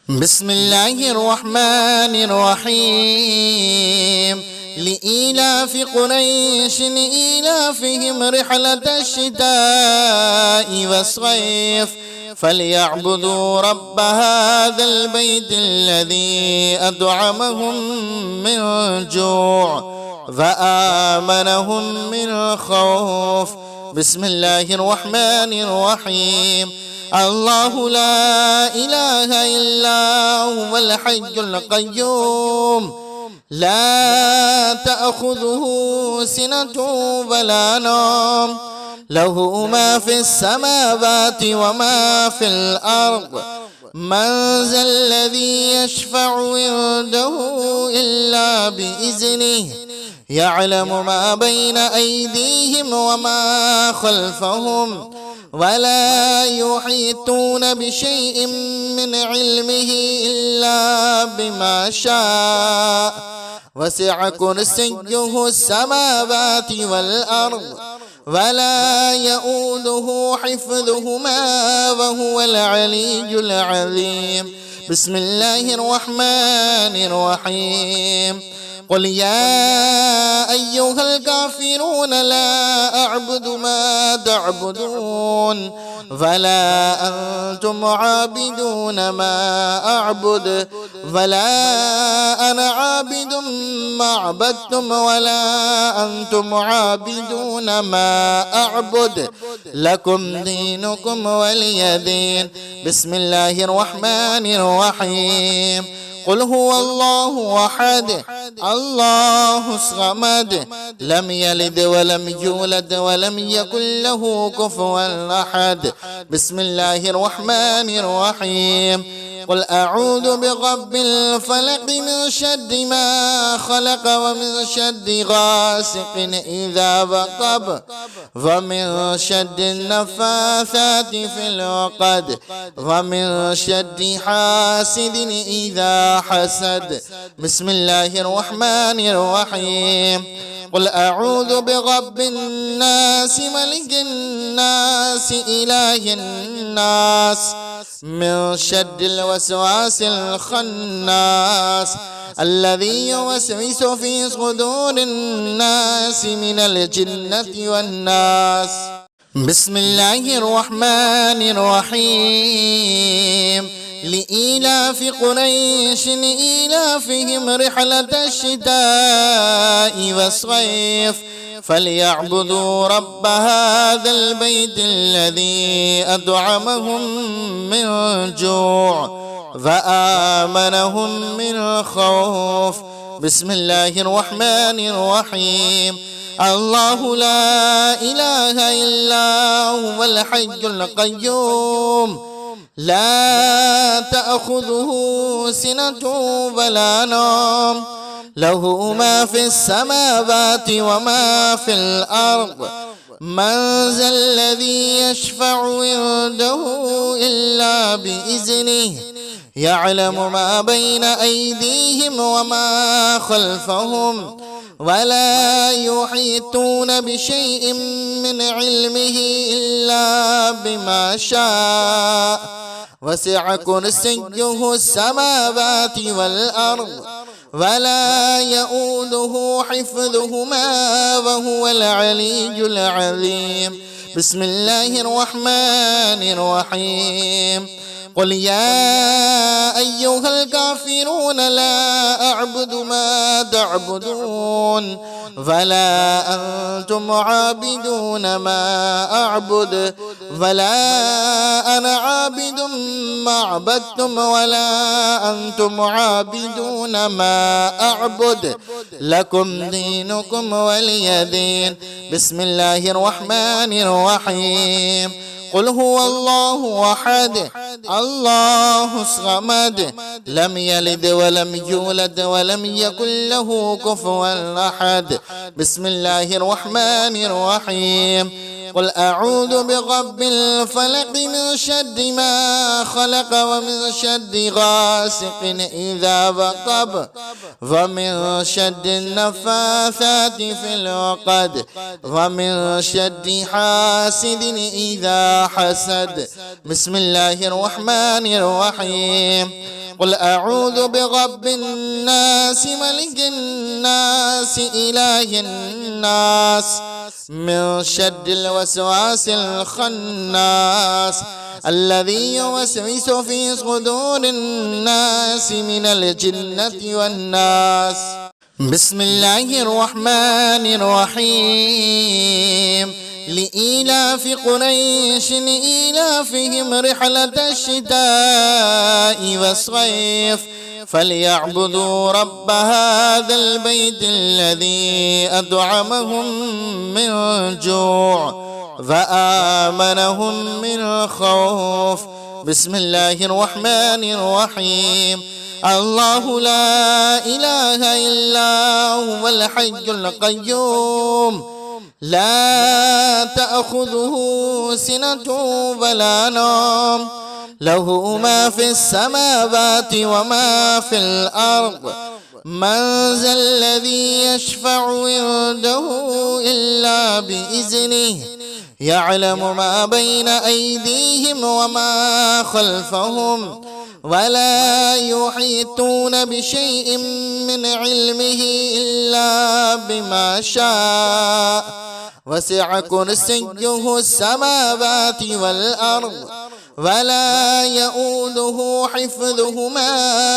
بسم الله الرحمن الرحيم لإيلاف قريش إيلافهم رحلة الشتاء والصيف فليعبدوا رب هذا البيت الذي أطعمهم من جوع وآمنهم من خوف. بسم الله الرحمن الرحيم. الله لا إله إلا هو الحي القيوم لا تأخذه سنة ولا نوم له ما في السماوات وما في الأرض من ذا الذي يشفع عنده إلا بإذنه يعلم ما بين أيديهم وما خلفهم ولا يحيطون بشيء من علمه إلا بما شاء وسع كرسيه السماوات والأرض ولا يؤوده حفظهما وهو العلي العظيم. بسم الله الرحمن الرحيم. قل يا أيها الكافرون لا أعبد ما تعبدون ولا أنتم عابدون ما أعبد ولا أنا عابد ما عبدتم ولا أنتم عابدون ما أعبد لكم دينكم ولي دين. بسم الله الرحمن الرحيم. قل هو الله أحد الله الصمد لم يلد ولم يولد ولم يكن له كفوا أحد. بسم الله الرحمن الرحيم. قل أعوذ برب الفلق من شر ما خلق ومن شر غاسق إذا وقب ومن شر النفاثات في العقد ومن شر حاسد إذا حسد. بسم الله الرحمن الرحيم. قل أعوذ برب الناس ملك الناس إله الناس من شر الوسواس الخناس الذي يوسوس في صدور الناس من الجنة والناس. بسم الله الرحمن الرحيم. لإيلاف قريش إيلافهم رحلة الشتاء والصيف فليعبدوا رب هذا البيت الذي أطعمهم من جوع وآمنهم من خوف. بسم الله الرحمن الرحيم. الله لا إله إلا هو الحي القيوم لا تأخذه سنة ولا نوم له ما في السماوات وما في الأرض من ذا الذي يشفع عنده إلا بإذنه يعلم ما بين أيديهم وما خلفهم ولا يحيطون بشيء من علمه إلا بما شاء وسع كرسيه السماوات والأرض ولا يؤوده حفظهما وهو العلي العظيم. بسم الله الرحمن الرحيم. قل يا أيها الكافرون لا أعبد ما تعبدون ولا أنتم عابدون ما أعبد ولا أنا عابد ما عبدتم ولا أنتم عابدون ما أعبد لكم دينكم ولي دين. بسم الله الرحمن الرحيم. قل هو الله أحد الله الصمد لم يلد ولم يولد ولم يكن له كفوا أحد. بسم الله الرحمن الرحيم. قل أعوذ برب الفلق من شر ما خلق ومن شر غاسق إذا وقب ومن شر النفاثات في العقد ومن شر حاسد إذا إذا حسد. بسم الله الرحمن الرحيم. قل أعوذ برب الناس ملك الناس إله الناس من شر الوسواس الخناس الذي يوسوس في صدور الناس من الجنة والناس. بسم الله الرحمن الرحيم. لإيلاف قريش إيلافهم رحلة الشتاء والصيف فليعبدوا رب هذا البيت الذي أطعمهم من جوع وآمنهم من خوف. بسم الله الرحمن الرحيم. الله لا إله إلا هو الحي القيوم لا تأخذه سنة ولا نوم له ما في السماوات وما في الأرض. من ذا الذي يشفع عنده إلا بإذنه يعلم ما بين أيديهم وما خلفهم ولا يحيطون بشيء من علمه إلا بما شاء وسع كرسيه السماوات والأرض ولا يؤوده حفظهما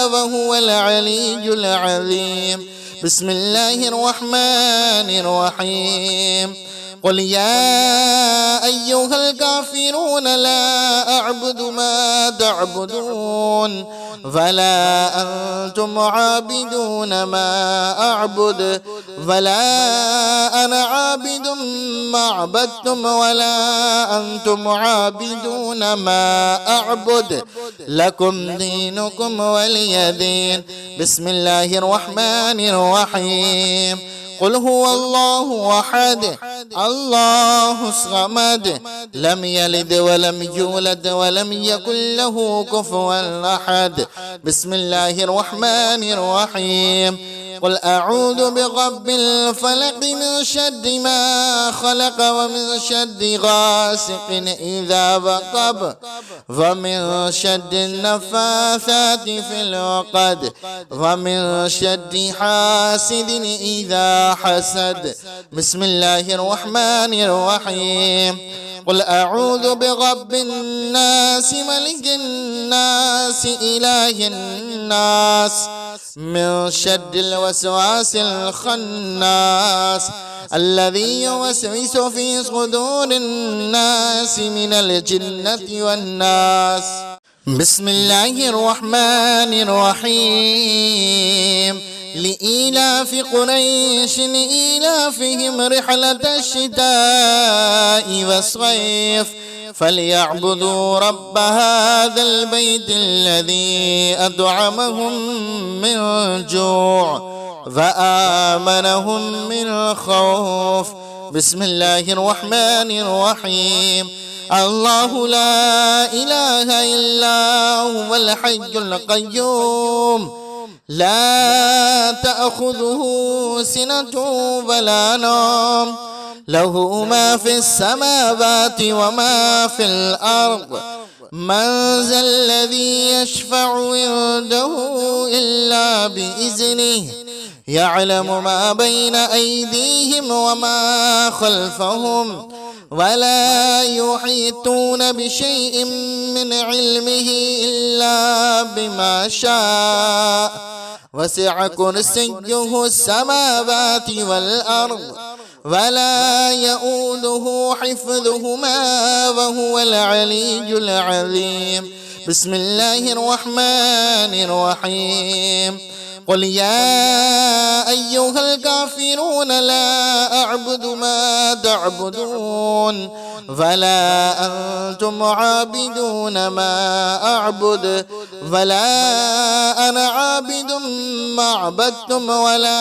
وهو العلي العظيم. بسم الله الرحمن الرحيم. قل يا أيها الكافرون لا أعبد ما تعبدون ولا أنتم عابدون ما أعبد ولا أنا عابد ما عبدتم ولا أنتم عابدون ما أعبد لكم دينكم ولي دين. بسم الله الرحمن الرحيم. قل هو الله أحد الله الصمد لم يلد ولم يولد ولم يكن له كفوا أحد. بسم الله الرحمن الرحيم. قل أعوذ برب الفلق من شر ما خلق ومن شر غاسق إذا وقب ومن شر النفاثات في العقد ومن شر حاسد إذا حسد. بسم الله الرحمن الرحيم. قل أعوذ برب الناس ملك الناس إله الناس من شر الوسواس الخناس الذي يوسوس في صدور الناس من الجنة والناس. بسم الله الرحمن الرحيم. لإيلاف قريش إيلافهم رحلة الشتاء والصيف فليعبدوا رب هذا البيت الذي أطعمهم من جوع وآمنهم من خوف. بسم الله الرحمن الرحيم. الله لا إله إلا هو الحي القيوم لا تأخذه سنة ولا نوم له ما في السماوات وما في الأرض. من ذا الذي يشفع عنده إلا بإذنه يعلم ما بين أيديهم وما خلفهم ولا يحيطون بشيء من علمه إلا بما شاء وسع كرسيه السماوات والأرض ولا يؤوده حفظهما وهو العلي العظيم. بسم الله الرحمن الرحيم. قل يا أيها الكافرون لا أعبد ما تعبدون ولا أنتم عابدون ما أعبد ولا أنا عابد ما عبدتم ولا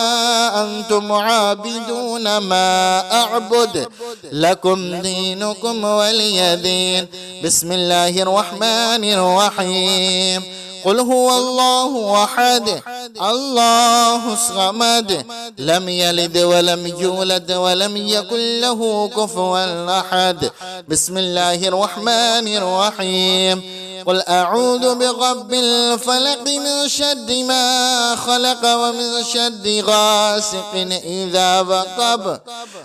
أنتم عابدون ما أعبد لكم دينكم ولي دين. بسم الله الرحمن الرحيم. قل هو الله أحد الله الصمد لم يلد ولم يولد ولم يكن له كفوا أحد. بسم الله الرحمن الرحيم. قل أعوذ برب الفلق من شر ما خلق ومن شر غاسق إذا وقب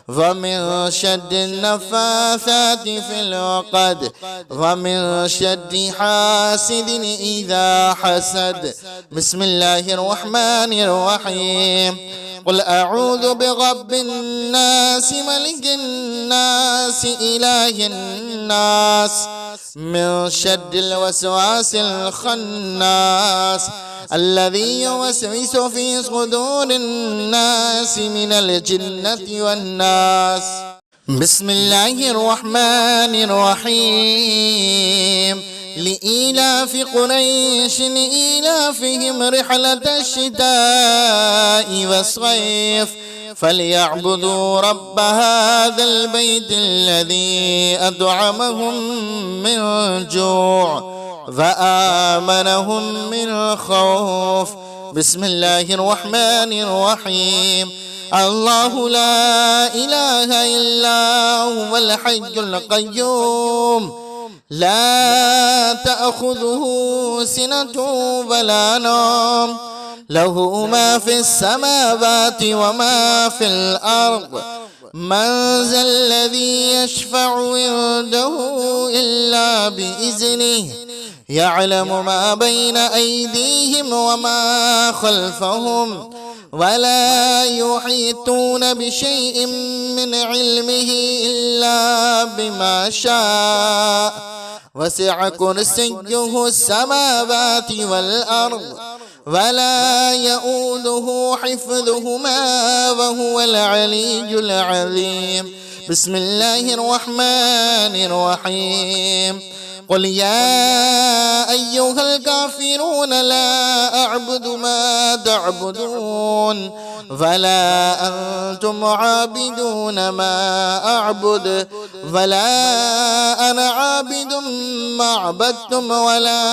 ومن شر النفاثات في العقد ومن شر حاسد إذا حسد. بسم الله الرحمن الرحيم. قل أعوذ برب الناس ملك الناس إله الناس من شر الوسواس الخناس الذي يوسوس في صدور الناس من الجنة والناس. بسم الله الرحمن الرحيم. لإيلاف قريش إيلافهم رحلة الشتاء والصيف فليعبدوا رب هذا البيت الذي أطعمهم من جوع وآمنهم من خوف. بسم الله الرحمن الرحيم. الله لا إله إلا هو الحي القيوم لا تأخذه سنة ولا نوم له ما في السماوات وما في الأرض من ذا الذي يشفع عنده إلا بإذنه يعلم ما بين أيديهم وما خلفهم ولا يحيطون بشيء من علمه إلا بما شاء وسع كرسيه السماوات والأرض ولا يؤوده حفظهما وهو العلي العظيم. بسم الله الرحمن الرحيم. قل يا أيها الكافرون لا أعبد ما تعبدون ولا أنتم عابدون ما أعبد ولا أنا عابد ما عبدتم ولا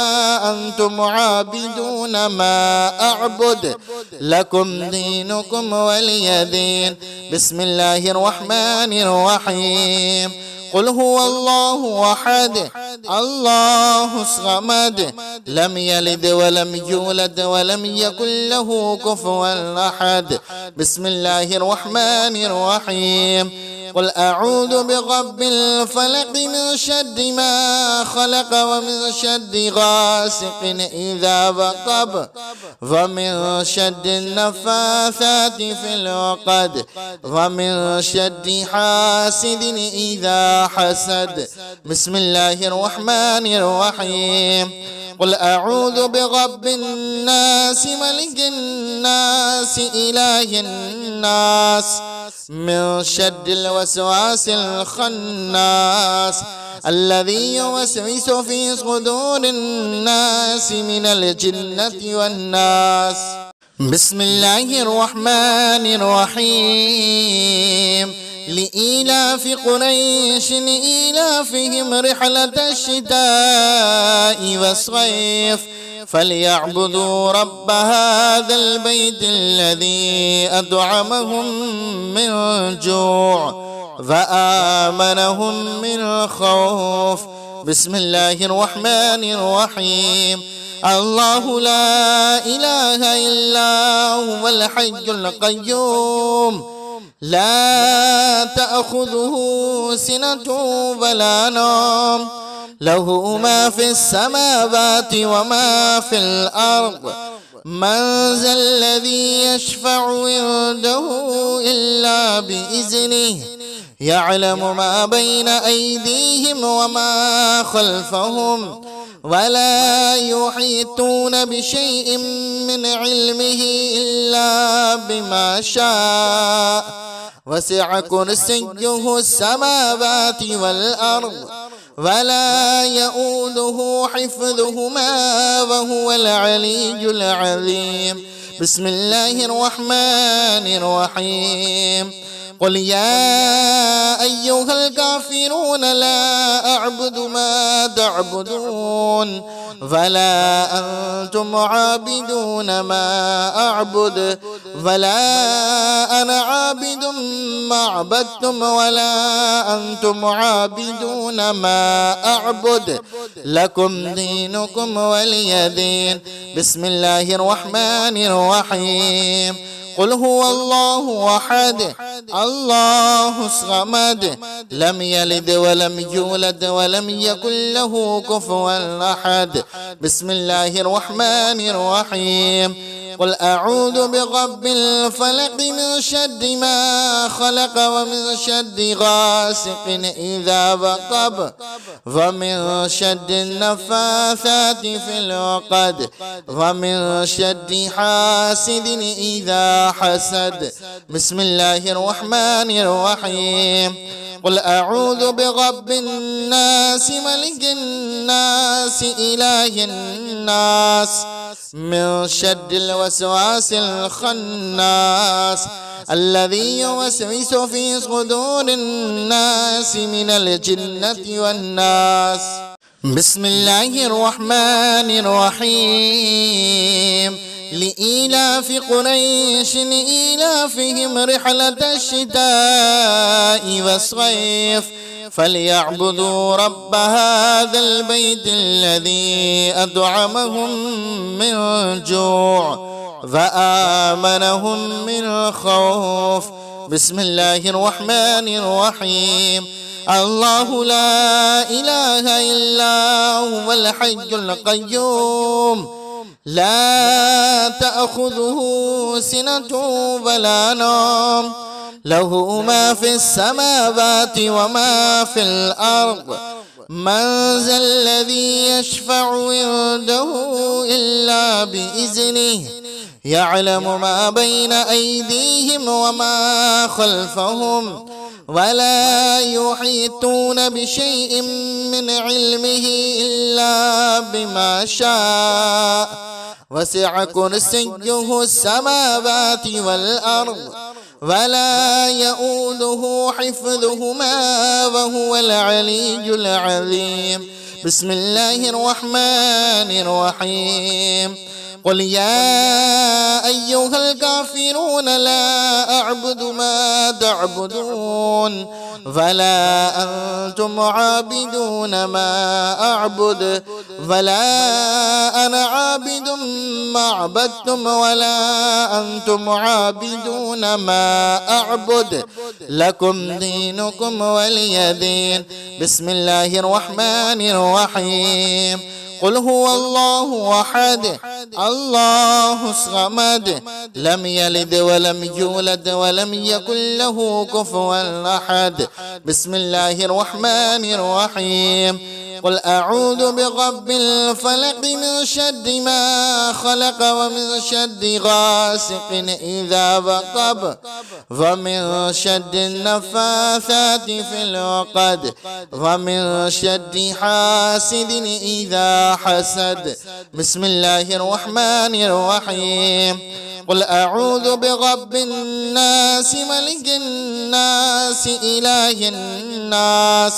أنتم عابدون ما أعبد لكم دينكم ولي دين. بسم الله الرحمن الرحيم. قل هو الله أحد الله الصمد لم يلد ولم يولد ولم يكن له كفوا أحد. بسم الله الرحمن الرحيم. قل أعوذ برب الفلق من شر ما خلق ومن شر غاسق إذا وقب ومن شر النفاثات في العقد ومن شر حاسد إذا حسد. بسم الله الرحمن الرحيم. قل أعوذ برب الناس ملك الناس إله الناس من شر الوسواس الخناس الذي يوسوس في صدور الناس من الجنة والناس. بسم الله الرحمن الرحيم. لإيلاف قريش إيلافهم رحلة الشتاء والصيف فليعبدوا رب هذا البيت الذي أطعمهم من جوع وآمنهم من خوف. بسم الله الرحمن الرحيم. الله لا إله إلا هو الحي القيوم لا تأخذه سنة ولا نوم له ما في السماوات وما في الأرض من ذا الذي يشفع عنده إلا بإذنه يعلم ما بين أيديهم وما خلفهم ولا يحيطون بشيء من علمه إلا بما شاء وسع كرسيه السماوات والأرض ولا يؤوده حفظهما وهو العلي العظيم. بسم الله الرحمن الرحيم. قل يا أيها الكافرون لا أعبد ما تعبدون ولا أنتم عابدون ما أعبد ولا أنا عابد ما عبدتم ولا أنتم عابدون ما أعبد لكم دينكم ولي دين. بسم الله الرحمن الرحيم. قل هو الله أحد الله الصمد لم يلد ولم يولد ولم يكن له كفوا أحد. بسم الله الرحمن الرحيم. قل أعوذ برب الفلق من شر ما خلق ومن شر غاسق إذا وقب ومن شر النفاثات في العقد ومن شر حاسد إذا حسد. بسم الله الرحمن الرحيم. قل أعوذ برب الناس ملك الناس إله الناس من شر الوسواس الخناس الذي يوسوس في صدور الناس من الجنة والناس. بسم الله الرحمن الرحيم. لإيلاف قريش إيلافهم رحلة الشتاء والصيف فليعبدوا رب هذا البيت الذي أطعمهم من جوع وآمنهم من خوف. بسم الله الرحمن الرحيم. الله لا إله إلا هو الحي القيوم لا تأخذه سنة ولا نوم له ما في السماوات وما في الأرض من ذا الذي يشفع عنده إلا بإذنه يعلم ما بين أيديهم وما خلفهم ولا يحيطون بشيء من علمه إلا بما شاء وسع كرسيه السماوات والأرض ولا يؤوده حفظهما وهو العلي العظيم. بسم الله الرحمن الرحيم. قل يا أيها الكافرون لا أعبد ما تعبدون ولا أنتم عابدون ما أعبد ولا أنا عابد ما عبدتم ولا أنتم عابدون ما أعبد لكم دينكم ولي دين. بسم الله الرحمن الرحيم. قل هو الله أحد الله الصمد لم يلد ولم يولد ولم يكن له كفوا أحد. بسم الله الرحمن الرحيم. قل أعوذ برب الفلق من شر ما خلق ومن شر غاسق إذا وقب ومن شر النفاثات في العقد ومن شر حاسد إذا حسد. بسم الله الرحمن الرحيم. قل أعوذ برب الناس ملك الناس إله الناس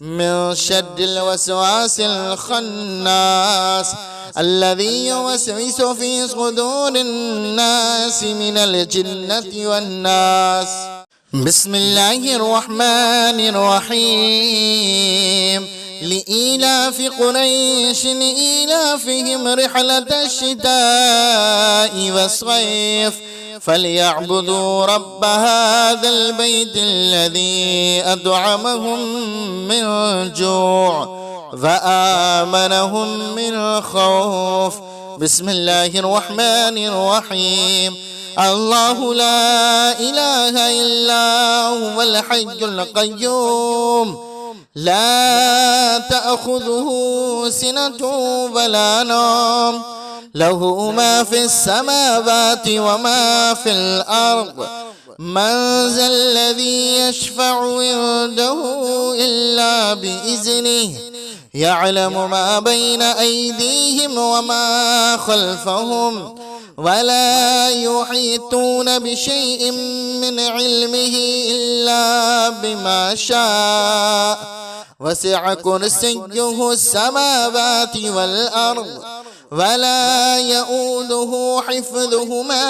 من شر الوسواس الخناس الذي يوسوس في صدور الناس من الجنة والناس. بسم الله الرحمن الرحيم. لإيلاف قريش إيلافهم رحلة الشتاء والصيف فليعبدوا رب هذا البيت الذي أطعمهم من جوع وآمنهم من خوف. بسم الله الرحمن الرحيم. الله لا إله إلا هو الحي القيوم لا تأخذه سنة ولا نوم له ما في السماوات وما في الأرض من ذا الذي يشفع عنده إلا بإذنه يعلم ما بين أيديهم وما خلفهم ولا يحيطون بشيء من علمه إلا بما شاء وسع كرسيه السماوات والأرض ولا يؤوده حفظهما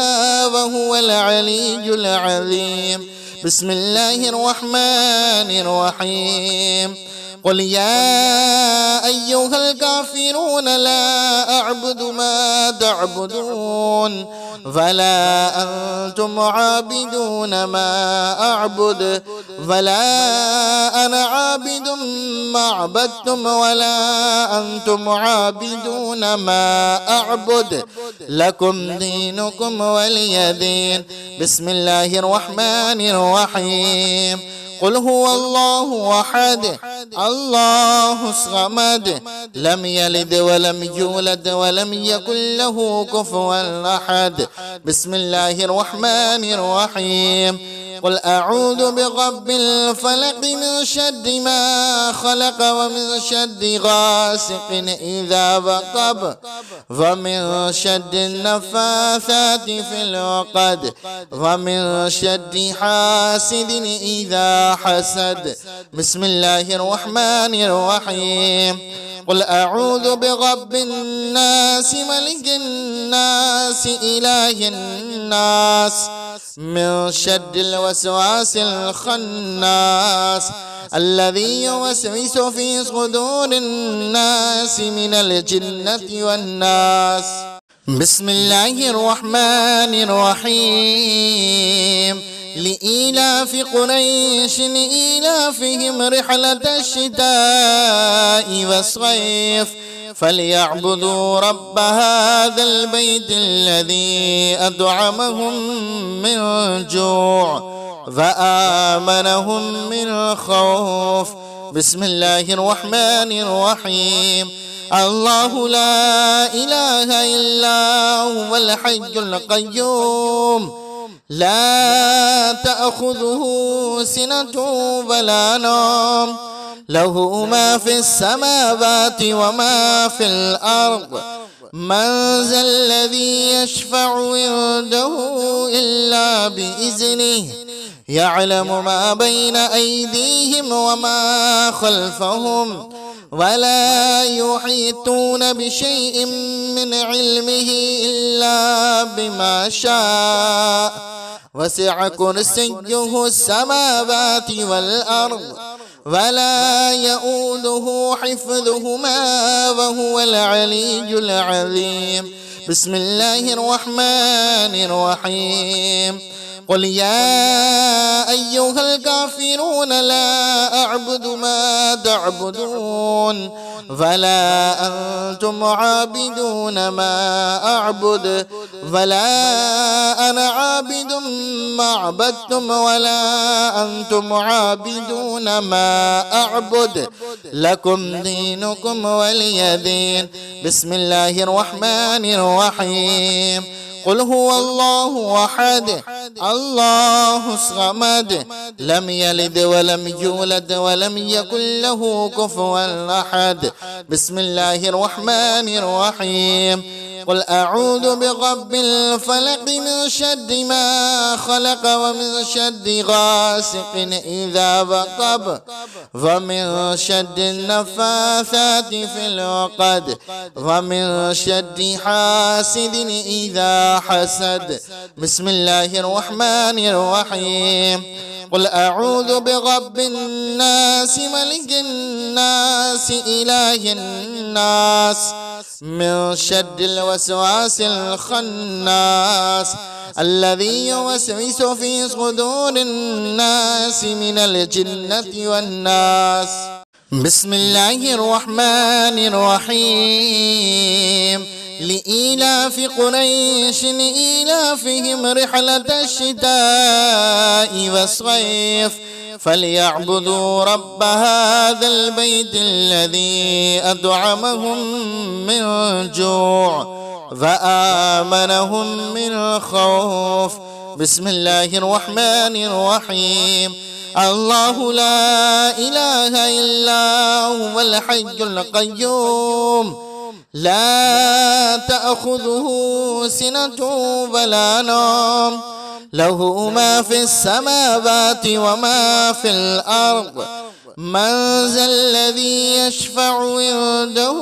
وهو العلي العظيم. بسم الله الرحمن الرحيم. قل يا أيها الكافرون لا أعبد ما تعبدون ولا أنتم عابدون ما أعبد ولا أنا عابد ما عبدتم ولا أنتم عابدون ما أعبد لكم دينكم ولي دين. بسم الله الرحمن الرحيم. قل هو الله أحد الله الصمد لم يلد ولم يولد ولم يكن له كفوا أحد. بسم الله الرحمن الرحيم. قل أعوذ برب الفلق من شر ما خلق ومن شر غاسق إذا وقب ومن شر النفاثات في العقد ومن شر حاسد إذا حسد. بسم الله الرحمن الرحيم. قل أعوذ برب الناس ملك الناس إله الناس من شر الوسواس الخناس الذي يوسوس في صدور الناس من الجنة والناس. بسم الله الرحمن الرحيم. لإيلاف قريش إيلافهم رحلة الشتاء والصيف فليعبدوا رب هذا البيت الذي أطعمهم من جوع وآمنهم من خوف. بسم الله الرحمن الرحيم. الله لا إله إلا هو الحي القيوم لا تأخذه سنة ولا نوم له ما في السماوات وما في الأرض من ذا الذي يشفع عنده إلا بإذنه يعلم ما بين أيديهم وما خلفهم ولا يحيطون بشيء من علمه إلا بما شاء وسع كرسيه السماوات والأرض ولا يؤوده حفظهما وهو العلي العظيم. بسم الله الرحمن الرحيم. قل يا أيها الكافرون لا أعبد ما تعبدون ولا أنتم عابدون ما أعبد ولا أنا عابد ما عبدتم ولا أنتم عابدون ما أعبد لكم دينكم ولي دين. بسم الله الرحمن الرحيم. قل هو الله أحد الله الصمد لم يلد ولم يولد ولم يكن له كفوا أحد. بسم الله الرحمن الرحيم. قل أعوذ برب الفلق من شر ما خلق ومن شر غاسق إذا وقب ومن شر النفاثات في العقد ومن شر حاسد إذا حسد. بسم الله الرحمن الرحيم. قل أعوذ برب الناس ملك الناس إله الناس من شر الوسواس الخناس الذي يوسوس في صدور الناس من الجنة والناس. بسم الله الرحمن الرحيم. لإيلاف قريش إيلافهم رحلة الشتاء والصيف فليعبدوا رب هذا البيت الذي أطعمهم من جوع وآمنهم من خوف. بسم الله الرحمن الرحيم. الله لا إله إلا هو الحي القيوم لا تأخذه سنة ولا نوم له ما في السماوات وما في الأرض من ذا الذي يشفع عنده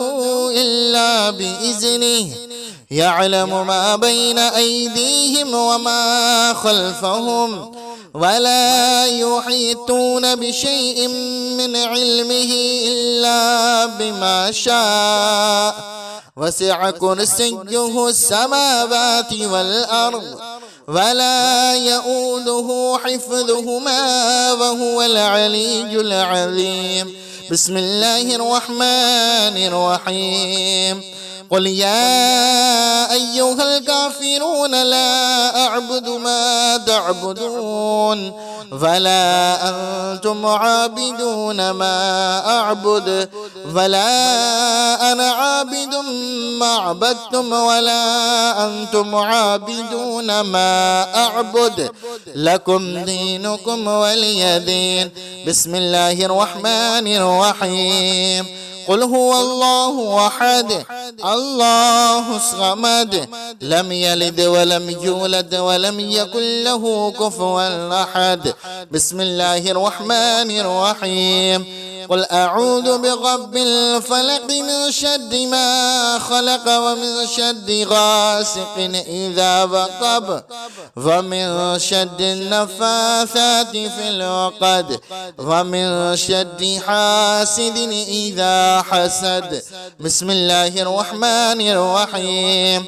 إلا بإذنه يعلم ما بين أيديهم وما خلفهم ولا يحيطون بشيء من علمه إلا بما شاء وسع كرسيه السماوات والأرض ولا يؤوده حفظهما وهو العلي العظيم. بسم الله الرحمن الرحيم. قل يا أيها الكافرون لا أعبد ما تعبدون ولا أنتم عابدون ما أعبد ولا أنا عابد ما عبدتم ولا أنتم عابدون ما أعبد لكم دينكم ولي دين. بسم الله الرحمن الرحيم. قل هو الله أحد الله الصمد لم يلد ولم يولد ولم يكن له كفوا أحد. بسم الله الرحمن الرحيم. قل أعوذ برب الفلق من شر ما خلق ومن شر غاسق إذا وقب ومن شر النفاثات في العقد ومن شر حاسد إذا حسد. بسم الله الرحمن الرحيم.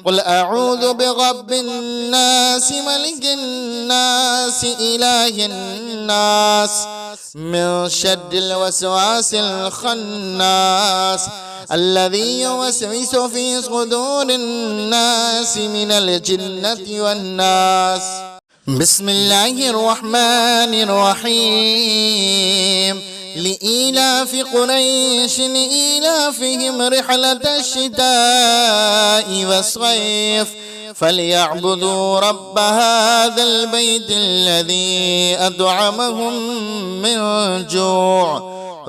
قل أعوذ برب الناس ملك الناس إله الناس من شر الوسواس الخناس الذي يوسوس في صدور الناس من الجنة والناس. بسم الله الرحمن الرحيم. لإيلاف قريش إيلافهم رحلة الشتاء والصيف فليعبدوا رب هذا البيت الذي أطعمهم من جوع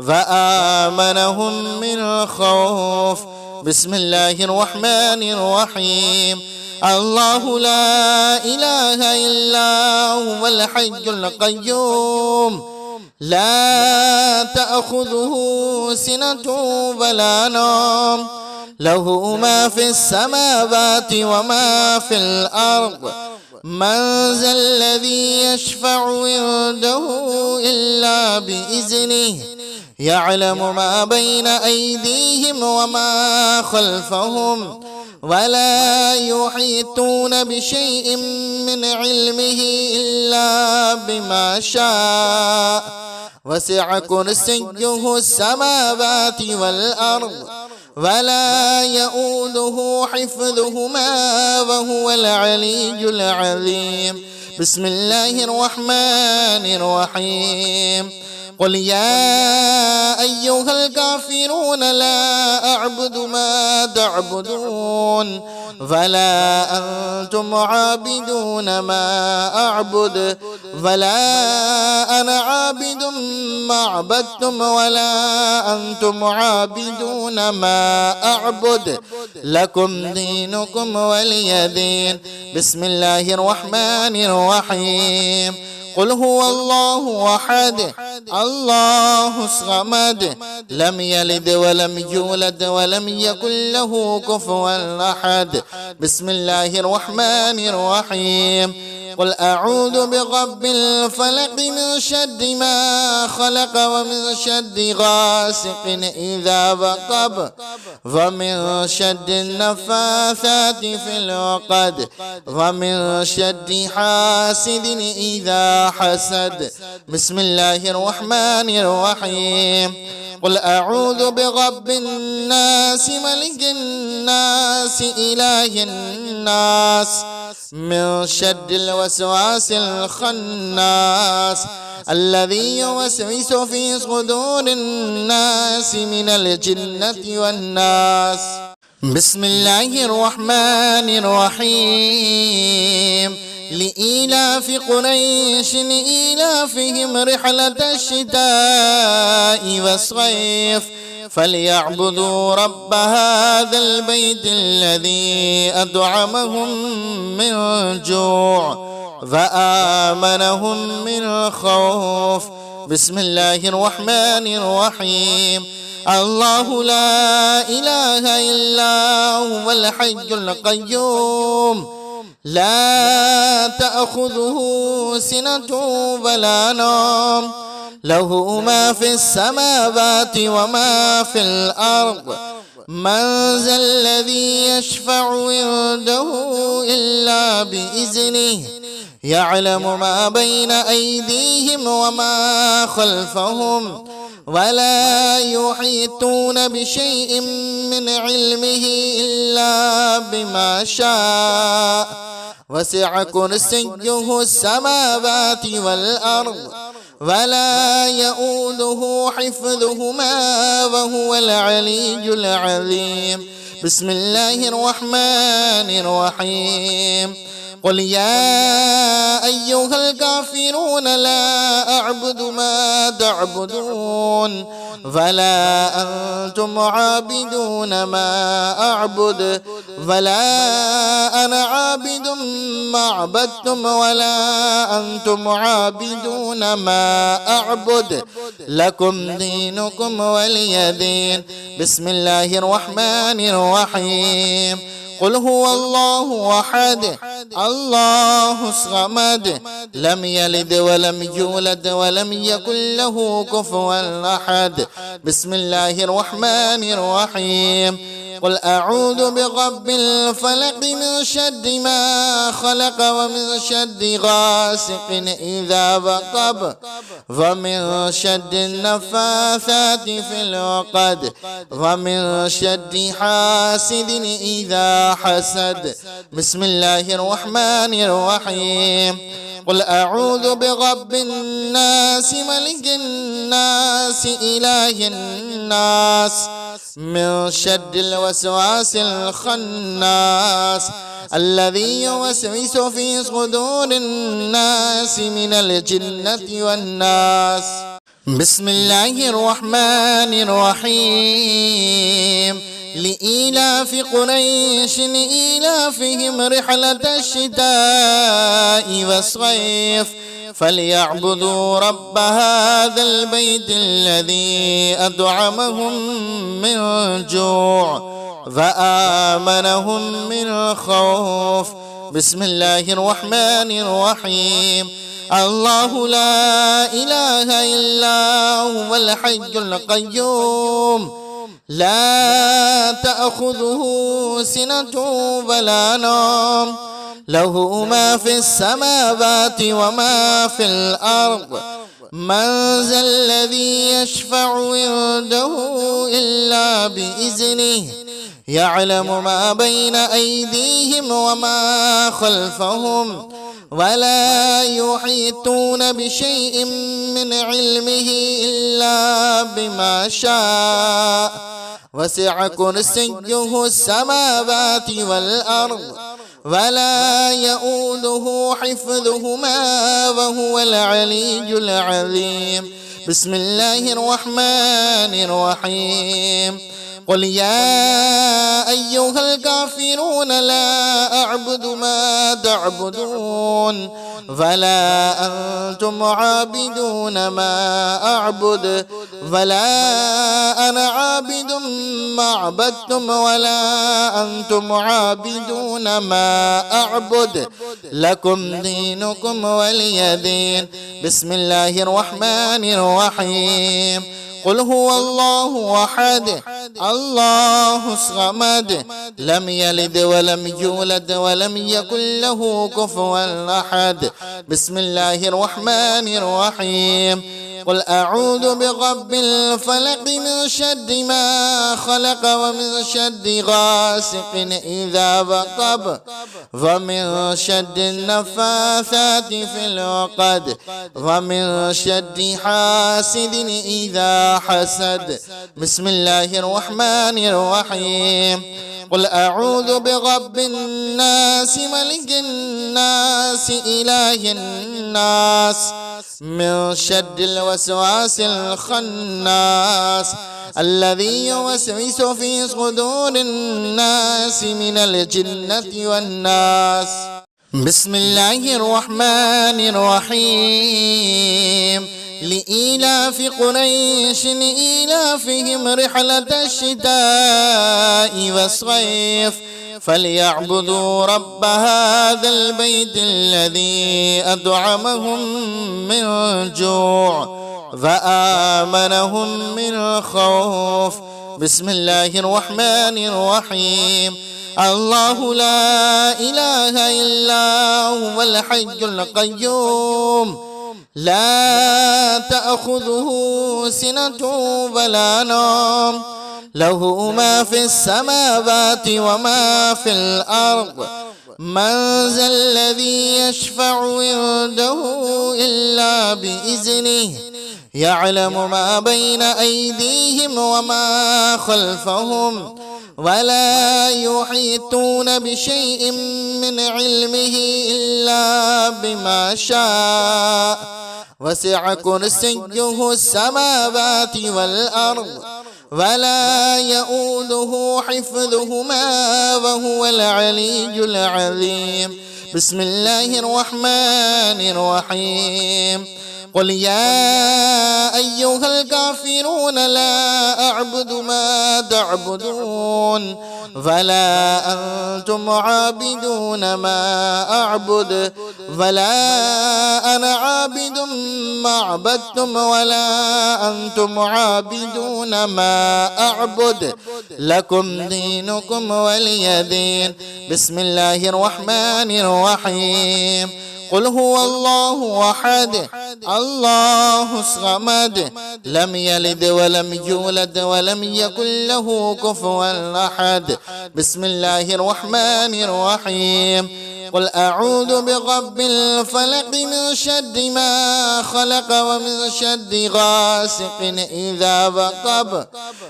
وآمنهم من خوف. بسم الله الرحمن الرحيم. الله لا إله إلا هو الحي القيوم لا تأخذه سنة ولا نوم له ما في السماوات وما في الأرض من ذا الذي يشفع عنده إلا بإذنه يعلم ما بين أيديهم وما خلفهم ولا يحيطون بشيء من علمه إلا بما شاء وسع كرسيه السماوات والأرض ولا يؤوده حفظهما وهو العلي العظيم. بسم الله الرحمن الرحيم. قل يا أيها الكافرون لا أعبد ما تعبدون ولا أنتم عابدون ما أعبد ولا أنا عابد ما عبدتم ولا أنتم عابدون ما أعبد لكم دينكم ولي دين. بسم الله الرحمن الرحيم. قل هو الله أحد الله الصمد لم يلد ولم يولد ولم يكن له كفوا أحد. بسم الله الرحمن الرحيم. قل أعوذ برب الفلق من شر ما خلق ومن شر غاسق إذا وقب ومن شر النفاثات في العقد ومن شر حاسد إذا حسد. بسم الله الرحمن الرحيم. قل أعوذ برب الناس ملك الناس إله الناس من شر الوسواس الخناس الذي يوسوس في صدور الناس من الجنة والناس. بسم الله الرحمن الرحيم. لإيلاف قريش إيلافهم رحلة الشتاء والصيف فليعبدوا رب هذا البيت الذي أطعمهم من جوع وآمنهم من خوف. بسم الله الرحمن الرحيم. الله لا إله إلا هو الحي القيوم لا تأخذه سنة ولا نوم له ما في السماوات وما في الأرض من ذا الذي يشفع عنده إلا بإذنه يعلم ما بين أيديهم وما خلفهم ولا يحيطون بشيء من علمه إلا بما شاء وسع كرسيه السماوات والأرض ولا يؤوده حفظهما وهو العلي العظيم. بسم الله الرحمن الرحيم. قل يا أيها الكافرون لا أعبد ما تعبدون ولا أنتم عابدون ما أعبد ولا أنا عابد ما عبدتم ولا أنتم عابدون ما أعبد لكم دينكم ولي دين. بسم الله الرحمن الرحيم. قل هو الله أحد الله الصمد لم يلد ولم يولد ولم يكن له كفوا أحد. بسم الله الرحمن الرحيم. قل أعوذ برب الفلق من شر ما خلق ومن شر غاسق إذا وقب ومن شر النفاثات في العقد ومن شر حاسد إذا حسد. بسم الله الرحمن الرحيم. قل أعوذ برب الناس ملك الناس إله الناس من شر الوسواس الخناس الذي يوسوس في صدور الناس من الجنة والناس. بسم الله الرحمن الرحيم. لإيلاف قريش إيلافهم رحلة الشتاء والصيف فليعبدوا رب هذا البيت الذي أطعمهم من جوع وآمنهم من خوف. بسم الله الرحمن الرحيم. الله لا إله إلا هو الحي القيوم لا تأخذه سنة ولا نوم له ما في السماوات وما في الأرض من ذا الذي يشفع عنده إلا بإذنه يعلم ما بين أيديهم وما خلفهم ولا يحيطون بشيء من علمه إلا بما شاء وسع كرسيه السماوات والأرض ولا يؤوده حفظهما وهو العلي العظيم. بسم الله الرحمن الرحيم. قل يا أيها الكافرون لا أعبد ما تعبدون ولا أنتم عابدون ما أعبد ولا أنا عابد ما عبدتم ولا أنتم عابدون ما أعبد لكم دينكم ولي دين. بسم الله الرحمن الرحيم. قل هو الله أحد الله الصمد لم يلد ولم يولد ولم يكن له كفوا أحد. بسم الله الرحمن الرحيم. قل أعوذ برب الفلق من شر ما خلق ومن شر غاسق إذا وقب ومن شر النفاثات في العقد ومن شر حاسد إذا حسد. بسم الله الرحمن الرحيم. قل أعوذ برب الناس ملك الناس إله الناس من شر الوسواس الخناس الذي يوسوس في صدور الناس من الجنة والناس. بسم الله الرحمن الرحيم. لإيلاف قريش إيلافهم رحلة الشتاء والصيف فليعبدوا رب هذا البيت الذي أطعمهم من جوع وآمنهم من خوف. بسم الله الرحمن الرحيم. الله لا إله إلا هو الحي القيوم لا تأخذه سنة ولا نوم له ما في السماوات وما في الأرض. من ذا الذي يشفع عنده إلا بإذنه يعلم ما بين أيديهم وما خلفهم ولا يحيطون بشيء من علمه إلا بما شاء وسع كرسيه السماوات والأرض ولا يؤوده حفظهما وهو العلي العظيم. بسم الله الرحمن الرحيم. قل يا أيها الكافرون لا أعبد ما تعبدون ولا أنتم عابدون ما أعبد ولا أنا عابد ما عبدتم ولا أنتم عابدون ما أعبد لكم دينكم ولي دين. بسم الله الرحمن الرحيم. قل هو الله أحد الله الصمد لم يلد ولم يولد ولم يكن له كفوا أحد. بسم الله الرحمن الرحيم. قل أعوذ برب الفلق من شر ما خلق ومن شر غاسق إذا وقب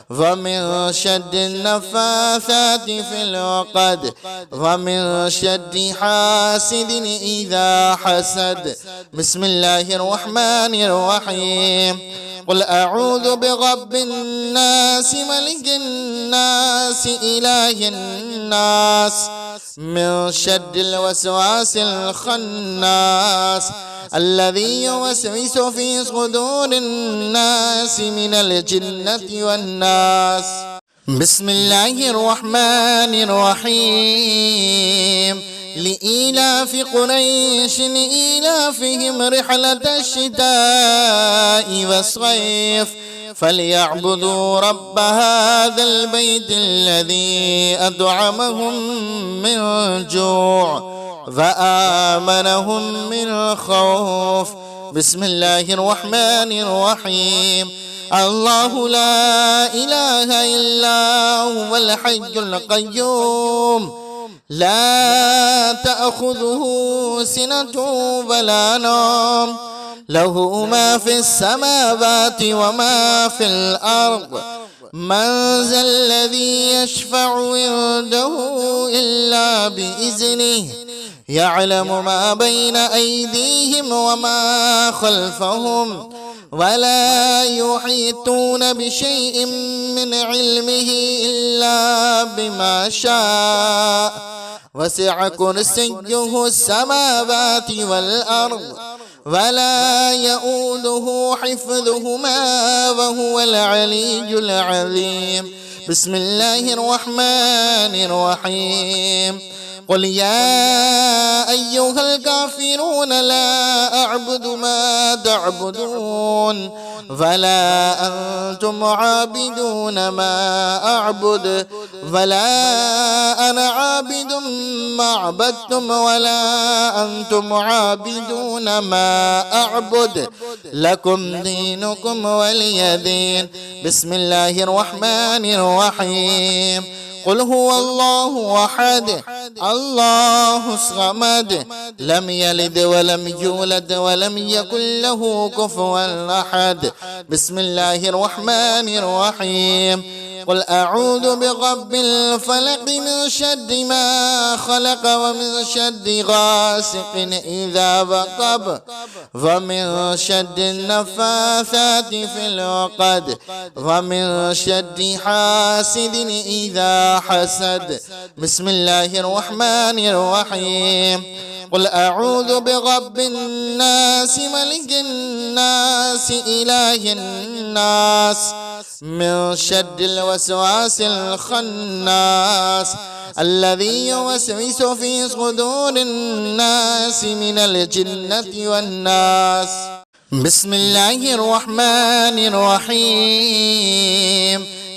ومن شر النفاثات في العقد ومن شر حاسد إذا حسد. بسم الله الرحمن الرحيم. قل أعوذ برب الناس ملك الناس إله الناس من شر الوسواس الخناس الذي يوسوس في صدور الناس من الجنة والناس. بسم الله الرحمن الرحيم. لإيلاف قريش إيلافهم رحلة الشتاء والصيف فليعبدوا رب هذا البيت الذي أطعمهم من جوع وآمنهم من خوف. بسم الله الرحمن الرحيم. الله لا إله إلا هو الحي القيوم لا تأخذه سنة ولا نوم له ما في السماوات وما في الأرض. من ذا الذي يشفع عنده إلا بإذنه يعلم ما بين أيديهم وما خلفهم ولا يحيطون بشيء من علمه إلا بما شاء وسع كرسيه السماوات والأرض ولا يؤوده حفظهما وهو العلي العظيم. بسم الله الرحمن الرحيم. قل يا أيها الكافرون لا أعبد ما تعبدون ولا أنتم عابدون ما أعبد ولا أنا عابد ما عبدتم ولا أنتم عابدون ما أعبد لكم دينكم ولي دين. بسم الله الرحمن الرحيم. قل هو الله أحد الله الصمد لم يلد ولم يولد ولم يكن له كفوا أحد. بسم الله الرحمن الرحيم. قل أعوذ برب الفلق من شر ما خلق ومن شر غاسق إذا وقب ومن شر النفاثات في العقد ومن شر حاسد إذا حسد. بسم الله الرحمن الرحيم. قل أعوذ برب الناس ملك الناس إله الناس من شر الوسواس الخناس الذي يوسوس في صدور الناس من الجنة والناس. بسم الله الرحمن الرحيم.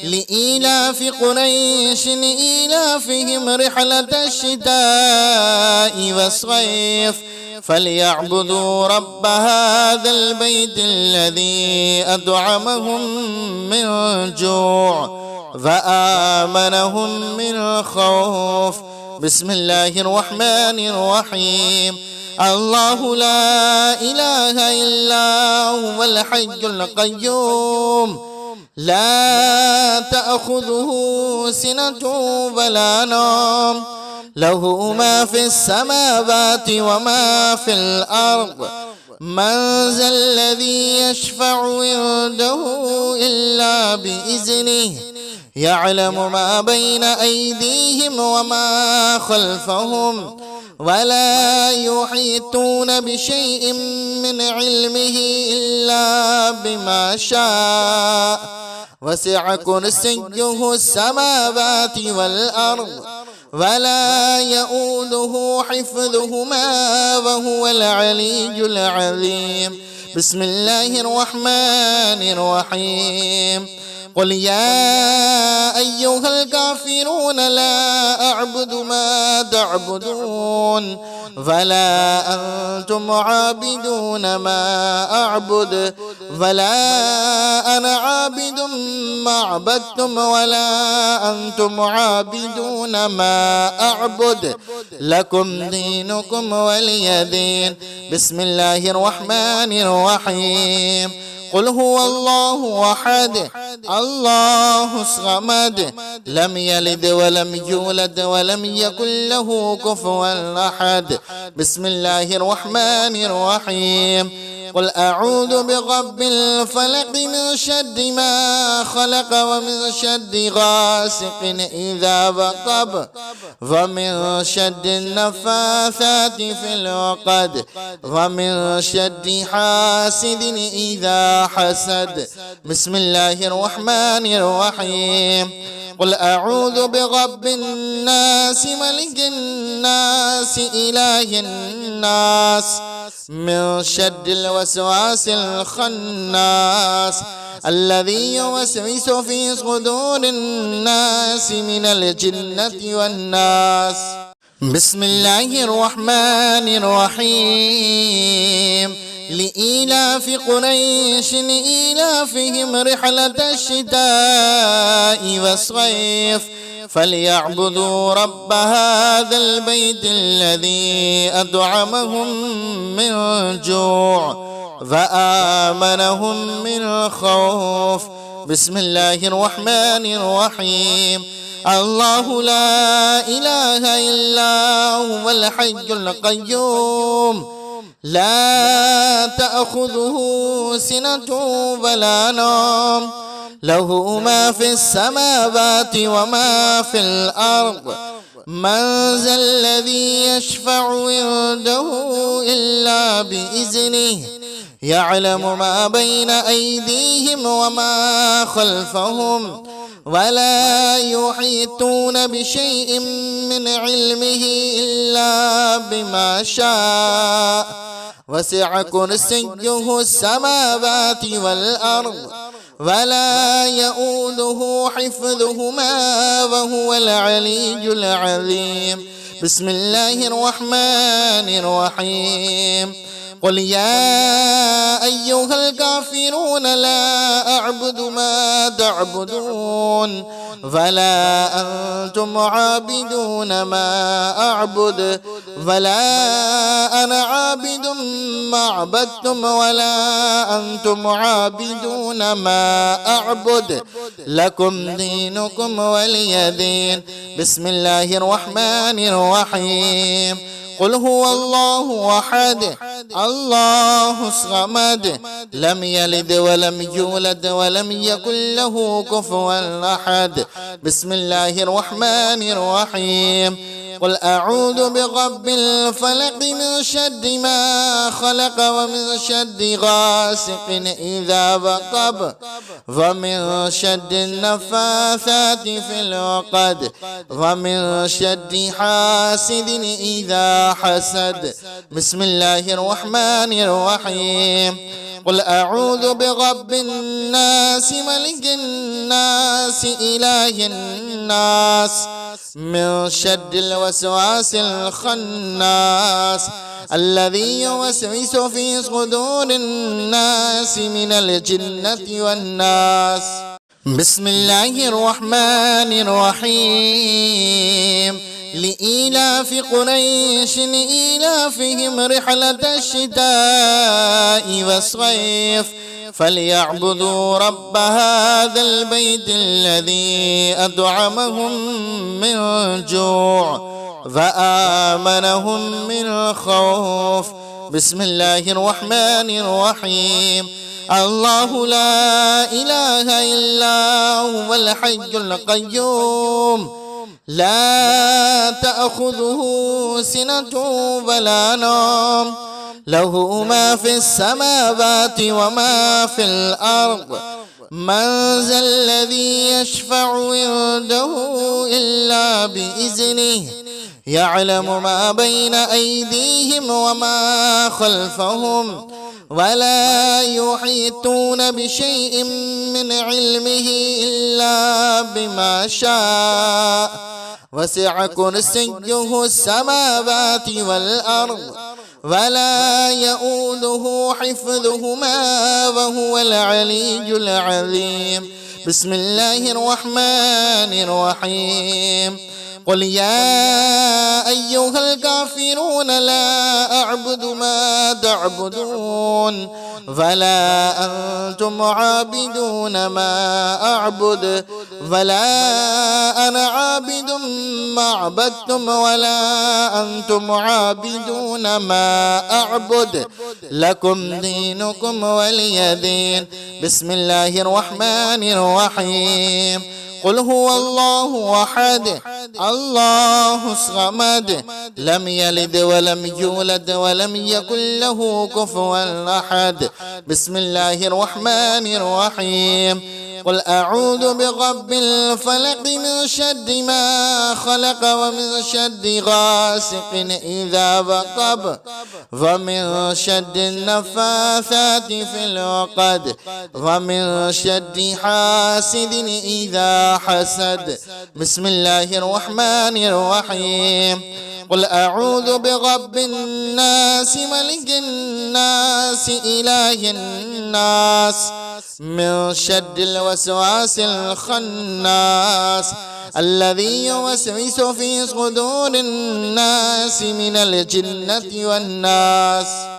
لإيلاف قريش إيلافهم رحلة الشتاء والصيف فليعبدوا رب هذا البيت الذي أطعمهم من جوع وآمنهم من خوف. بسم الله الرحمن الرحيم. الله لا إله إلا هو الحي القيوم لا تأخذه سنة ولا نوم له ما في السماوات وما في الأرض. من ذا الذي يشفع عنده إلا بإذنه يعلم ما بين أيديهم وما خلفهم ولا يحيطون بشيء من علمه إلا بما شاء وسع كرسيه السماوات والأرض ولا يؤوده حفظهما وهو العلي العظيم. بسم الله الرحمن الرحيم. قل يا أيها الكافرون لا أعبد ما تعبدون ولا أنتم عابدون ما أعبد ولا أنا عابد ما عبدتم ولا أنتم عابدون ما أعبد لكم دينكم ولي دين. بسم الله الرحمن الرحيم. قل هو الله أحد الله الصمد لم يلد ولم يولد ولم يكن له كفوا أحد. بسم الله الرحمن الرحيم. قل أعوذ برب الفلق من شر ما خلق ومن شر غاسق إذا وقب ومن شر النفاثات في العقد ومن شر حاسد إذا حسد. بسم الله الرحمن الرحيم. قل أعوذ برب الناس ملك الناس إله الناس من شر الوسواس الخناس الذي يوسوس في صدور الناس من الجنة والناس. بسم الله الرحمن الرحيم. لإيلاف قريش إيلافهم رحلة الشتاء والصيف فليعبدوا رب هذا البيت الذي أطعمهم من جوع وآمنهم من خوف. بسم الله الرحمن الرحيم. الله لا إله إلا هو الحي القيوم لا تأخذه سنة ولا نوم له ما في السماوات وما في الأرض. من ذا الذي يشفع عنده إلا بإذنه يعلم ما بين أيديهم وما خلفهم ولا يحيطون بشيء من علمه إلا بما شاء وسع كرسيه السماوات والأرض ولا يؤوده حفظهما وهو العلي العظيم. بسم الله الرحمن الرحيم. قل يا أيها الكافرون لا أعبد ما تعبدون ولا أنتم عابدون ما أعبد ولا أنا عابد ما عبدتم ولا أنتم عابدون ما أعبد لكم دينكم ولي دين. بسم الله الرحمن الرحيم. قل هو الله أحد الله الصمد لم يلد ولم يولد ولم يكن له كفوا أحد. بسم الله الرحمن الرحيم. قل أعوذ برب الفلق من شر ما خلق ومن شر غاسق إذا وقب ومن شر النفاثات في العقد ومن شر حاسد إذا حسد. بسم الله الرحمن الرحيم. قل أعوذ برب الناس ملك الناس إله الناس من شر الوسواس الخناس الذي يوسوس في صدور الناس من الجنة والناس. بسم الله الرحمن الرحيم. لإيلاف قريش إيلافهم رحلة الشتاء والصيف فليعبدوا رب هذا البيت الذي أطعمهم من جوع وآمنهم من خوف. بسم الله الرحمن الرحيم. الله لا إله إلا هو الحي القيوم لا تأخذه سنة ولا نوم له ما في السماوات وما في الأرض. من ذا الذي يشفع عنده إلا بإذنه يعلم ما بين أيديهم وما خلفهم ولا يحيطون بشيء من علمه إلا بما شاء وسع كرسيه السماوات والأرض ولا يؤوده حفظهما وهو العلي العظيم. بسم الله الرحمن الرحيم. قل يا أيها الكافرون لا أعبد ما تعبدون ولا أنتم عابدون ما أعبد ولا أنا عابد ما عبدتم ولا أنتم عابدون ما أعبد لكم دينكم ولي دين. بسم الله الرحمن الرحيم. قل هو الله أحد الله الصمد لم يلد ولم يولد ولم يكن له كفوا أحد. بسم الله الرحمن الرحيم. قل أعوذ برب الفلق من شر ما خلق ومن شر غاسق إذا وقب ومن شر النفاثات في العقد ومن شر حاسد إذا حسد. بسم الله الرحمن الرحيم. قل أعوذ برب الناس ملك الناس إله الناس من شر الوسواس الخناس الذي يوسوس في صدور الناس من الجنة والناس.